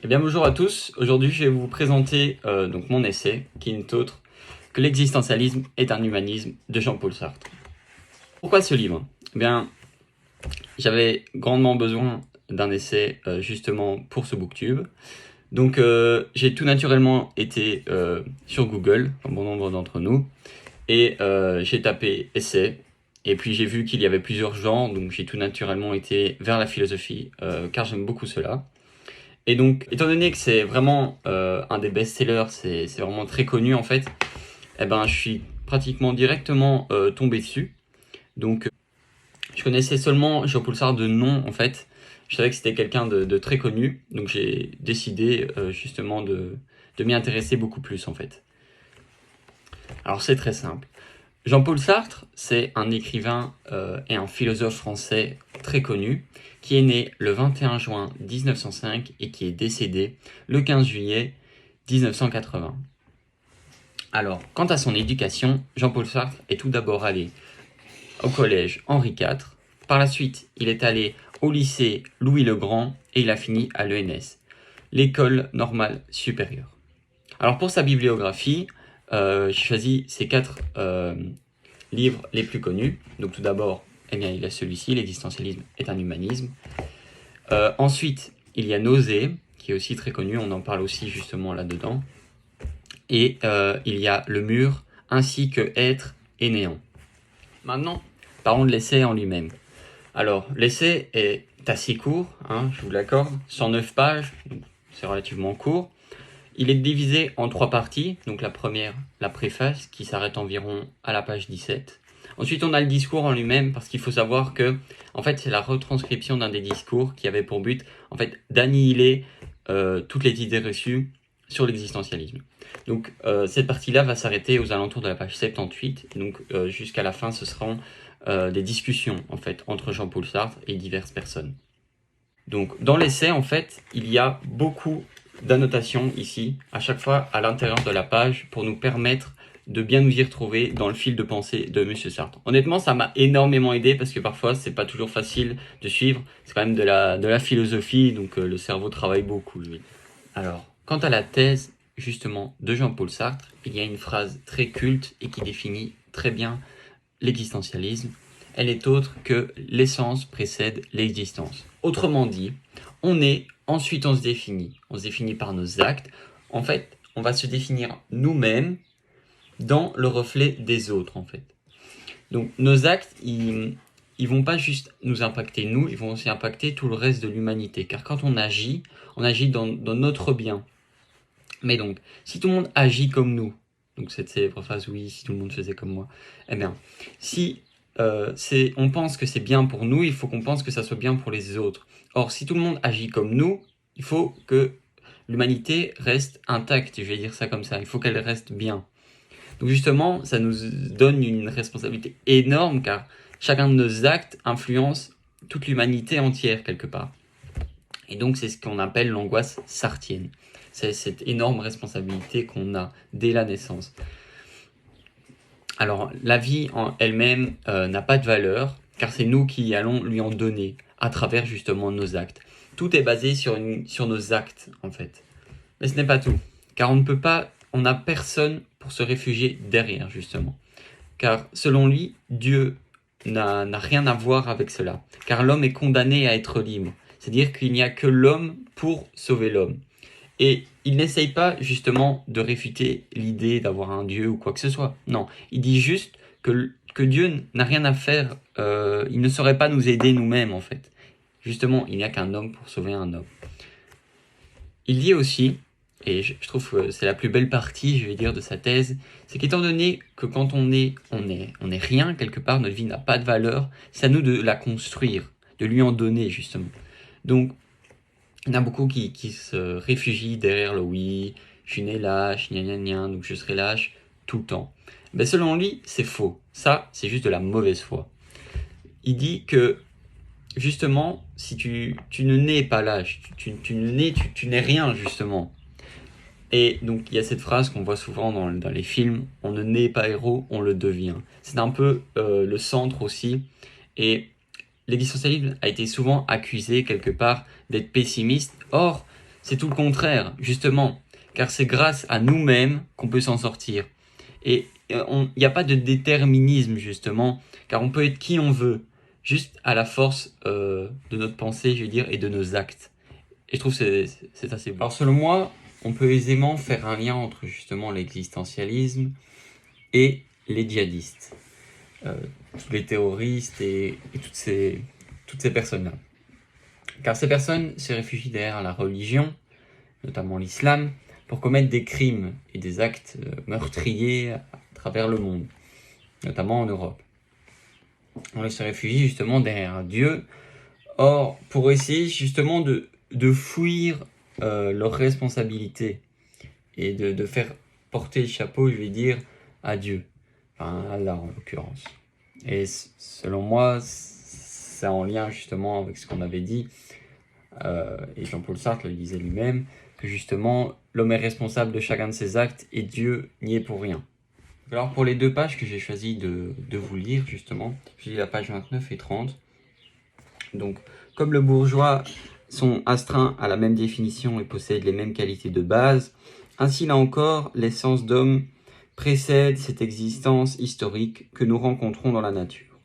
Eh bien bonjour à tous, aujourd'hui je vais vous présenter donc mon essai qui n'est autre que l'existentialisme est un humanisme de Jean-Paul Sartre. Pourquoi ce livre? Eh bien j'avais grandement besoin d'un essai justement pour ce booktube. Donc j'ai tout naturellement été sur Google, comme bon nombre d'entre nous, et j'ai tapé essai. Et puis j'ai vu qu'il y avait plusieurs genres, donc j'ai tout naturellement été vers la philosophie, car j'aime beaucoup cela. Et donc, étant donné que c'est vraiment un des best-sellers, c'est vraiment très connu en fait, eh ben, je suis pratiquement directement tombé dessus. Donc, je connaissais seulement Jean-Paul Sartre de nom en fait. Je savais que c'était quelqu'un de très connu, donc j'ai décidé justement de m'y intéresser beaucoup plus en fait. Alors, c'est très simple. Jean-Paul Sartre, c'est un écrivain et un philosophe français très connu, qui est né le 21 juin 1905 et qui est décédé le 15 juillet 1980. Alors, quant à son éducation, Jean-Paul Sartre est tout d'abord allé au collège Henri IV. Par la suite, il est allé au lycée Louis-le-Grand et il a fini à l'ENS, l'École normale supérieure. Alors pour sa bibliographie, j'ai choisi ces 4 livres les plus connus. Donc tout d'abord, eh bien, il y a celui-ci, l'existentialisme est un humanisme. Ensuite, il y a Nausée, qui est aussi très connu, on en parle aussi justement là-dedans. Et il y a Le Mur, ainsi que Être et Néant. Maintenant, parlons de l'essai en lui-même. Alors, l'essai est assez court, hein, je vous l'accorde, 109 pages, c'est relativement court. Il est divisé en 3 parties. Donc la première, la préface, qui s'arrête environ à la page 17. Ensuite, on a le discours en lui-même, parce qu'il faut savoir que, en fait, c'est la retranscription d'un des discours qui avait pour but, en fait, d'annihiler toutes les idées reçues sur l'existentialisme. Donc cette partie-là va s'arrêter aux alentours de la page 78. Donc jusqu'à la fin, ce seront des discussions, en fait, entre Jean-Paul Sartre et diverses personnes. Donc dans l'essai, en fait, il y a beaucoup d'annotations ici, à chaque fois à l'intérieur de la page, pour nous permettre de bien nous y retrouver dans le fil de pensée de Monsieur Sartre. Honnêtement, ça m'a énormément aidé parce que parfois, c'est pas toujours facile de suivre. C'est quand même de la philosophie, donc le cerveau travaille beaucoup, lui. Alors, quant à la thèse, justement, de Jean-Paul Sartre, il y a une phrase très culte et qui définit très bien l'existentialisme. Elle est autre que l'essence précède l'existence. Autrement dit, on est, ensuite on se définit. On se définit par nos actes. En fait, on va se définir nous-mêmes dans le reflet des autres, en fait. Donc, nos actes, ils vont pas juste nous impacter nous, ils vont aussi impacter tout le reste de l'humanité. Car quand on agit dans notre bien. Mais donc, si tout le monde agit comme nous, donc cette célèbre phrase, oui, si tout le monde faisait comme moi, eh bien, si on pense que c'est bien pour nous, il faut qu'on pense que ça soit bien pour les autres. Or, si tout le monde agit comme nous, il faut que l'humanité reste intacte, je vais dire ça comme ça, il faut qu'elle reste bien. Donc justement, ça nous donne une responsabilité énorme, car chacun de nos actes influence toute l'humanité entière, quelque part. Et donc, c'est ce qu'on appelle l'angoisse sartienne. C'est cette énorme responsabilité qu'on a dès la naissance. Alors, la vie en elle-même n'a pas de valeur, car c'est nous qui allons lui en donner, à travers justement nos actes. Tout est basé sur nos actes, en fait. Mais ce n'est pas tout, car on n'a personne pour se réfugier derrière, justement. Car selon lui, Dieu n'a rien à voir avec cela, car l'homme est condamné à être libre. C'est-à-dire qu'il n'y a que l'homme pour sauver l'homme. Et il n'essaye pas justement de réfuter l'idée d'avoir un Dieu ou quoi que ce soit. Non, il dit juste que Dieu n'a rien à faire, il ne saurait pas nous aider nous-mêmes en fait. Justement, il n'y a qu'un homme pour sauver un homme. Il dit aussi, et je trouve que c'est la plus belle partie, je vais dire, de sa thèse, c'est qu'étant donné que quand on est rien quelque part, notre vie n'a pas de valeur, c'est à nous de la construire, de lui en donner justement. Donc, il y en a beaucoup qui se réfugient derrière le oui, je suis né lâche, gna gna gna, donc je serai lâche tout le temps. Ben selon lui, c'est faux. Ça, c'est juste de la mauvaise foi. Il dit que, justement, si tu ne nais pas lâche, tu n'es rien, justement. Et donc, il y a cette phrase qu'on voit souvent dans les films, on ne naît pas héros, on le devient. C'est un peu le centre aussi. Et l'existentialisme a été souvent accusé quelque part d'être pessimiste. Or, c'est tout le contraire, justement, car c'est grâce à nous-mêmes qu'on peut s'en sortir. Et il n'y a pas de déterminisme, justement, car on peut être qui on veut, juste à la force de notre pensée, je veux dire, et de nos actes. Et je trouve que c'est assez beau. Alors selon moi, on peut aisément faire un lien entre justement l'existentialisme et les djihadistes, tous les terroristes et toutes ces personnes-là. Car ces personnes se réfugient derrière la religion, notamment l'islam, pour commettre des crimes et des actes meurtriers à travers le monde, notamment en Europe. On se réfugie justement derrière Dieu, or pour essayer justement de fuir leurs responsabilités et de faire porter le chapeau, je vais dire, à Dieu, enfin à Allah en l'occurrence. Et selon moi, c'est en lien justement avec ce qu'on avait dit, et Jean-Paul Sartre le disait lui-même, que justement l'homme est responsable de chacun de ses actes et Dieu n'y est pour rien. Alors pour les 2 pages que j'ai choisi de vous lire justement, je lis la page 29 et 30. Donc, comme le bourgeois sont astreints à la même définition et possèdent les mêmes qualités de base, ainsi là encore, l'essence d'homme précède cette existence historique que nous rencontrons dans la nature.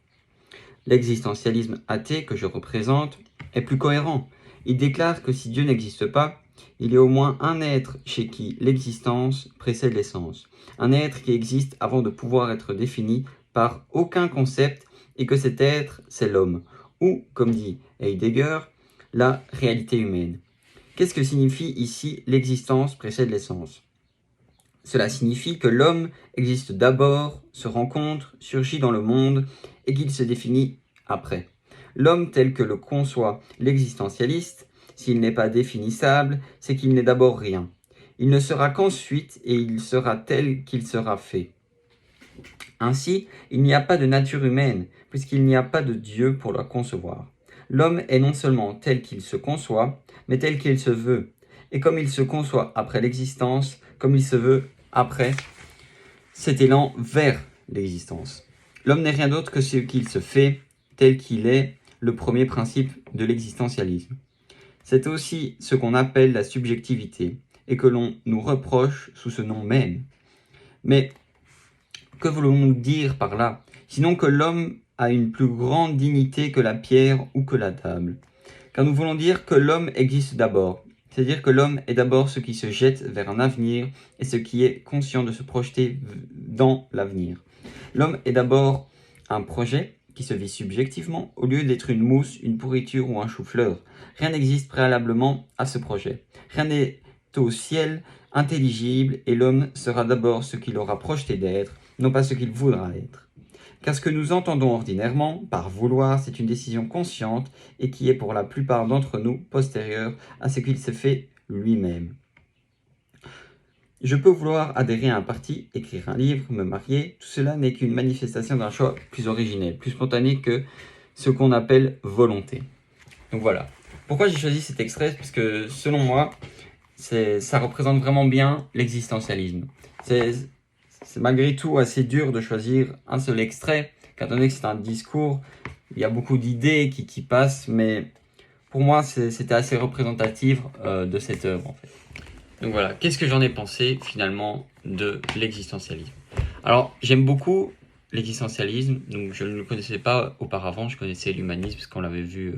L'existentialisme athée que je représente est plus cohérent. Il déclare que si Dieu n'existe pas, il y a au moins un être chez qui l'existence précède l'essence, un être qui existe avant de pouvoir être défini par aucun concept et que cet être, c'est l'homme, ou, comme dit Heidegger, la réalité humaine. Qu'est-ce que signifie ici l'existence précède l'essence? Cela signifie que l'homme existe d'abord, se rencontre, surgit dans le monde et qu'il se définit après. L'homme tel que le conçoit l'existentialiste, s'il n'est pas définissable, c'est qu'il n'est d'abord rien. Il ne sera qu'ensuite et il sera tel qu'il sera fait. Ainsi, il n'y a pas de nature humaine, puisqu'il n'y a pas de Dieu pour la concevoir. L'homme est non seulement tel qu'il se conçoit, mais tel qu'il se veut. Et comme il se conçoit après l'existence, comme il se veut après cet élan vers l'existence. L'homme n'est rien d'autre que ce qu'il se fait, tel qu'il est, le premier principe de l'existentialisme. C'est aussi ce qu'on appelle la subjectivité, et que l'on nous reproche sous ce nom même. Mais que voulons-nous dire par là? Sinon que l'homme a une plus grande dignité que la pierre ou que la table. Car nous voulons dire que l'homme existe d'abord. C'est-à-dire que l'homme est d'abord ce qui se jette vers un avenir et ce qui est conscient de se projeter dans l'avenir. L'homme est d'abord un projet qui se vit subjectivement au lieu d'être une mousse, une pourriture ou un chou-fleur. Rien n'existe préalablement à ce projet. Rien n'est au ciel intelligible et l'homme sera d'abord ce qu'il aura projeté d'être, non pas ce qu'il voudra être. Car ce que nous entendons ordinairement par vouloir, c'est une décision consciente et qui est pour la plupart d'entre nous postérieure à ce qu'il se fait lui-même. Je peux vouloir adhérer à un parti, écrire un livre, me marier, tout cela n'est qu'une manifestation d'un choix plus originel, plus spontané que ce qu'on appelle volonté. Donc voilà. Pourquoi j'ai choisi cet extrait? Parce que selon moi, ça représente vraiment bien l'existentialisme. C'est malgré tout assez dur de choisir un seul extrait, étant donné que c'est un discours, il y a beaucoup d'idées qui passent, mais pour moi c'était assez représentatif de cette œuvre en fait. Donc voilà, qu'est-ce que j'en ai pensé finalement de l'existentialisme? Alors j'aime beaucoup l'existentialisme, donc je ne le connaissais pas auparavant, je connaissais l'humanisme parce qu'on l'avait vu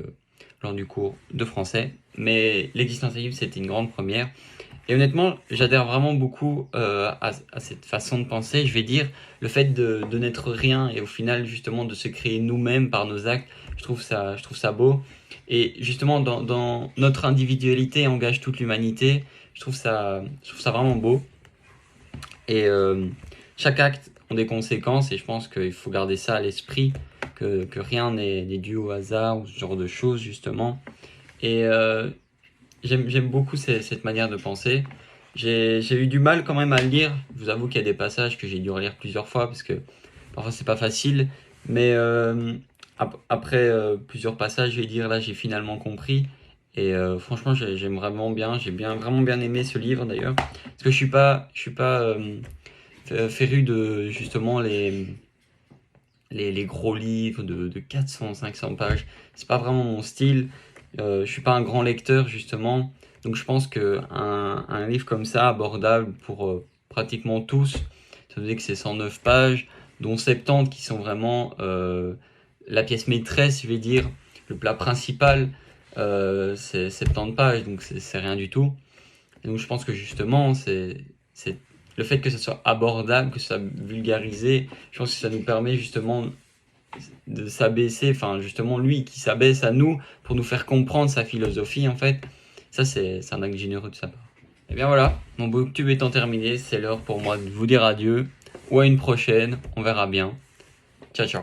lors du cours de français, mais l'existentialisme c'était une grande première. Et honnêtement, j'adhère vraiment beaucoup à cette façon de penser. Je vais dire, le fait de n'être rien et au final, justement, de se créer nous-mêmes par nos actes, je trouve ça beau. Et justement, dans notre individualité engage toute l'humanité. Je trouve ça vraiment beau. Et chaque acte a des conséquences et je pense qu'il faut garder ça à l'esprit, que rien n'est dû au hasard ou ce genre de choses, justement. Et j'aime beaucoup cette manière de penser. J'ai eu du mal quand même à le lire. Je vous avoue qu'il y a des passages que j'ai dû relire plusieurs fois parce que parfois c'est pas facile. Mais après plusieurs passages, je vais dire là j'ai finalement compris. Et franchement j'aime vraiment bien. J'ai vraiment bien aimé ce livre d'ailleurs. Parce que je suis pas féru de justement les gros livres de 400, 500 pages. C'est pas vraiment mon style. Je suis pas un grand lecteur justement, donc je pense que un livre comme ça, abordable pour pratiquement tous, ça veut dire que c'est 109 pages, dont 70 qui sont vraiment la pièce maîtresse, je vais dire, le plat principal, c'est 70 pages, donc c'est rien du tout. Et donc je pense que justement, c'est le fait que ça soit abordable, que ça soit vulgarisé, je pense que ça nous permet justement de s'abaisser, enfin justement lui qui s'abaisse à nous pour nous faire comprendre sa philosophie en fait. Ça c'est un acte généreux de sa part. Et bien voilà, mon booktube étant terminé, c'est l'heure pour moi de vous dire adieu ou à une prochaine, on verra bien. Ciao ciao.